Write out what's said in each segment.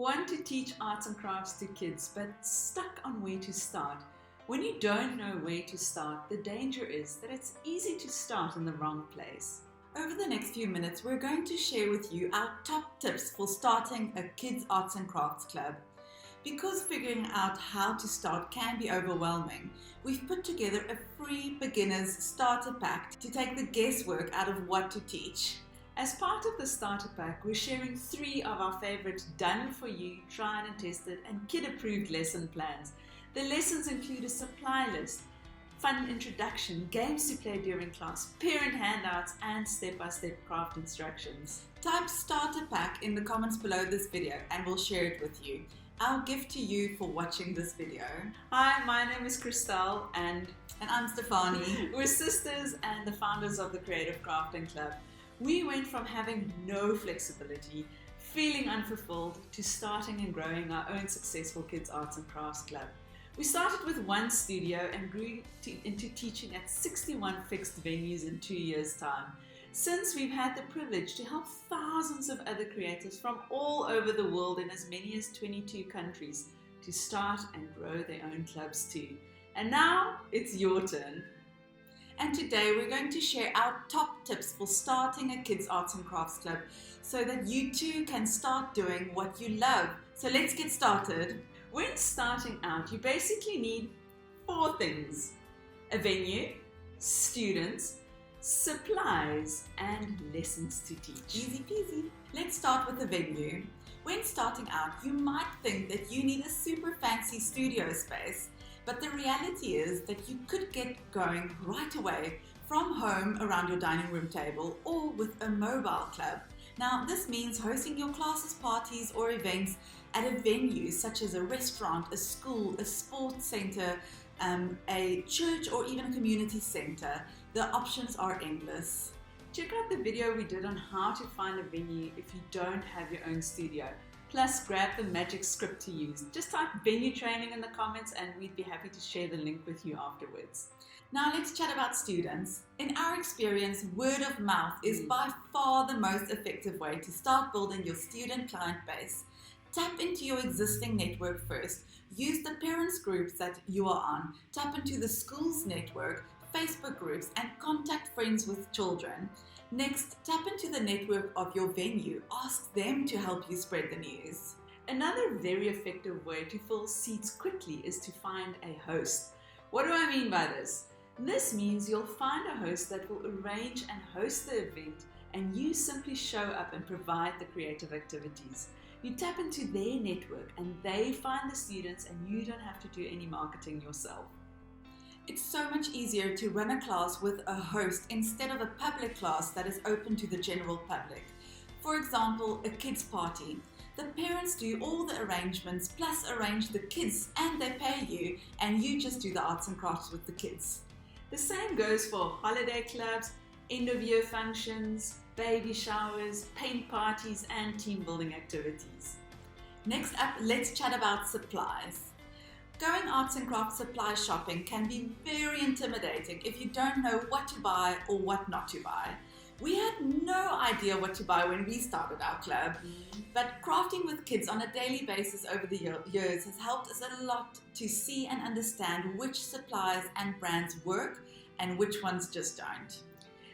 Want to teach arts and crafts to kids but stuck on where to start? When you don't know where to start, the danger is that it's easy to start in the wrong place. Over the next few minutes, we're going to share with you our top tips for starting a kids' arts and crafts club. Because figuring out how to start can be overwhelming, we've put together a free beginner's starter pack to take the guesswork out of what to teach. As part of the starter pack, we're sharing 3 of our favorite done-for-you, tried and tested, and kid-approved lesson plans. The lessons include a supply list, fun introduction, games to play during class, parent handouts, and step-by-step craft instructions. Type starter pack in the comments below this video and we'll share it with you. Our gift to you for watching this video. Hi, my name is Christelle and I'm Stefani. We're sisters and the founders of the Creative Crafting Club. We went from having no flexibility, feeling unfulfilled, to starting and growing our own successful kids' arts and crafts club. We started with 1 studio and grew into teaching at 61 fixed venues in 2 years' time. Since, we've had the privilege to help thousands of other creators from all over the world in as many as 22 countries to start and grow their own clubs too. And now it's your turn. And today we're going to share our top tips for starting a kids' arts and crafts club so that you too can start doing what you love. So let's get started. When starting out, you basically need 4 things: a venue, students, supplies, and lessons to teach. Easy peasy. Let's start with the venue. When starting out, you might think that you need a super fancy studio space, but the reality is that you could get going right away from home around your dining room table or with a mobile club. Now, this means hosting your classes, parties, or events at a venue such as a restaurant, a school, a sports center, a church, or even a community center. The options are endless. Check out the video we did on how to find a venue if you don't have your own studio. Plus, grab the magic script to use. Just type venue training in the comments and we'd be happy to share the link with you afterwards. Now let's chat about students. In our experience, word of mouth is by far the most effective way to start building your student client base. Tap into your existing network first. Use the parents groups that you are on. Tap into the school's network, Facebook groups, and contact friends with children. Next, tap into the network of your venue. Ask them to help you spread the news. Another very effective way to fill seats quickly is to find a host. What do I mean by this? This means you'll find a host that will arrange and host the event, and you simply show up and provide the creative activities. You tap into their network and they find the students, and you don't have to do any marketing yourself. It's so much easier to run a class with a host instead of a public class that is open to the general public. For example, a kids' party. The parents do all the arrangements plus arrange the kids, and they pay you, and you just do the arts and crafts with the kids. The same goes for holiday clubs, end-of-year functions, baby showers, paint parties, and team building activities. Next up, let's chat about supplies. Going arts and crafts supply shopping can be very intimidating if you don't know what to buy or what not to buy. We had no idea what to buy when we started our club, but crafting with kids on a daily basis over the years has helped us a lot to see and understand which supplies and brands work and which ones just don't.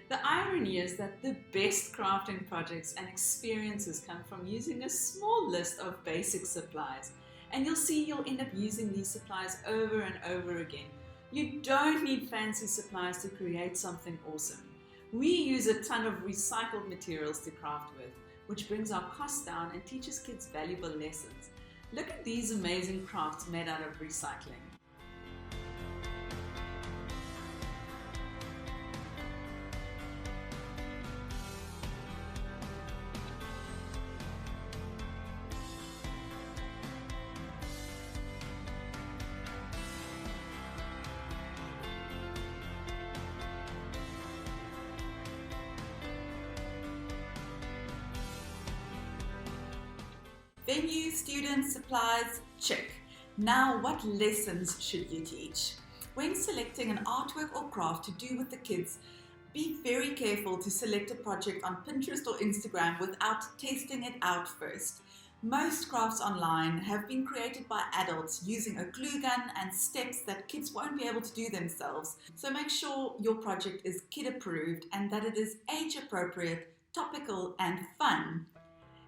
The irony is that the best crafting projects and experiences come from using a small list of basic supplies. And you'll see you'll end up using these supplies over and over again. You don't need fancy supplies to create something awesome. We use a ton of recycled materials to craft with, which brings our costs down and teaches kids valuable lessons. Look at these amazing crafts made out of recycling. Venue, students, supplies, check. Now, what lessons should you teach? When selecting an artwork or craft to do with the kids, Be very careful to select a project on Pinterest or Instagram without testing it out first. Most crafts online have been created by adults using a glue gun and steps that kids won't be able to do themselves. So make sure your project is kid approved and that it is age appropriate, topical and fun.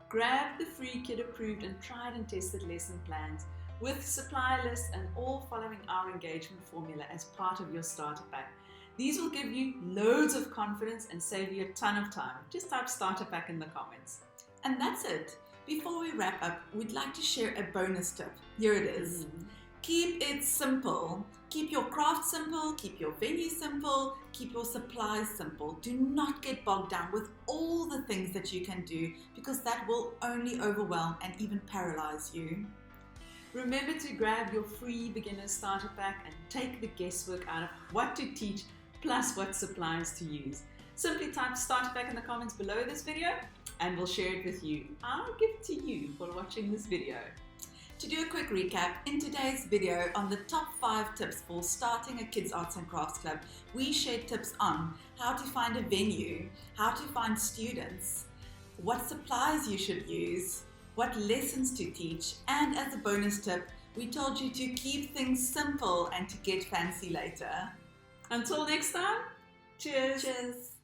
Grab the free kid approved and tried and tested lesson plans with supply lists and all following our engagement formula as part of your starter pack. These will give you loads of confidence and save you a ton of time. Just type starter pack in the comments. And that's it. Before we wrap up, we'd like to share a bonus tip. Here it is. Keep it simple. Keep your craft simple, keep your venue simple, keep your supplies simple. Do not get bogged down with all the things that you can do because that will only overwhelm and even paralyze you. Remember to grab your free beginner starter pack and take the guesswork out of what to teach plus what supplies to use. Simply type starter pack in the comments below this video and we'll share it with you. I'll give it to you for watching this video. To do a quick recap, in today's video on the top 5 tips for starting a kids arts and crafts club, we shared tips on how to find a venue, how to find students, what supplies you should use, what lessons to teach, and as a bonus tip, we told you to keep things simple and to get fancy later. Until next time, cheers! Cheers!